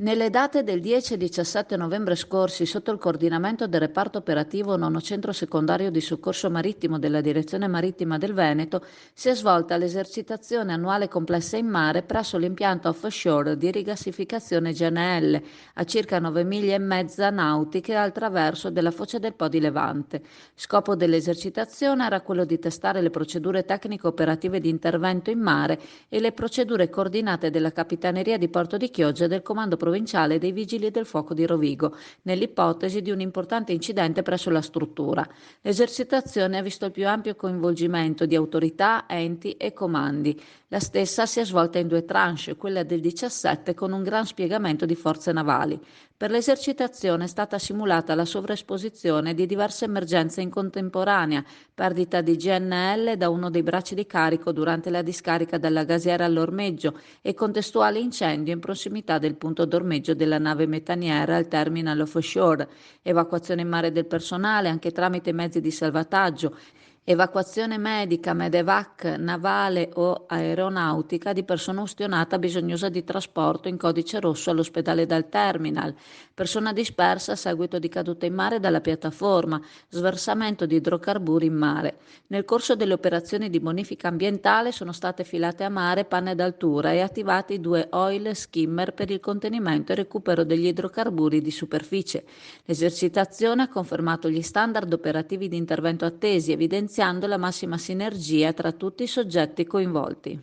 Nelle date del 10 e 17 novembre scorsi, sotto il coordinamento del reparto operativo Nono Centro Secondario di Soccorso Marittimo della Direzione Marittima del Veneto, si è svolta l'esercitazione annuale complessa in mare presso l'impianto offshore di rigassificazione GNL, a circa 9 miglia e mezza nautiche al traverso della foce del Po di Levante. Scopo dell'esercitazione era quello di testare le procedure tecnico-operative di intervento in mare e le procedure coordinate della Capitaneria di Porto di Chioggia e del Comando Provinciale dei Vigili del Fuoco di Rovigo, nell'ipotesi di un importante incidente presso la struttura. L'esercitazione ha visto il più ampio coinvolgimento di autorità, enti e comandi. La stessa si è svolta in due tranche, quella del 17 con un gran spiegamento di forze navali. Per l'esercitazione è stata simulata la sovraesposizione di diverse emergenze in contemporanea, perdita di GNL da uno dei bracci di carico durante la discarica della gasiera all'ormeggio e contestuale incendio in prossimità del punto d'ormeggio della nave metaniera al terminal offshore, evacuazione in mare del personale anche tramite mezzi di salvataggio, evacuazione medica, medevac, navale o aeronautica di persona ustionata bisognosa di trasporto in codice rosso all'ospedale dal terminal, persona dispersa a seguito di caduta in mare dalla piattaforma, sversamento di idrocarburi in mare. Nel corso delle operazioni di bonifica ambientale sono state filate a mare panne d'altura e attivati due oil skimmer per il contenimento e recupero degli idrocarburi di superficie. L'esercitazione ha confermato gli standard operativi di intervento attesi, evidenziando la massima sinergia tra tutti i soggetti coinvolti.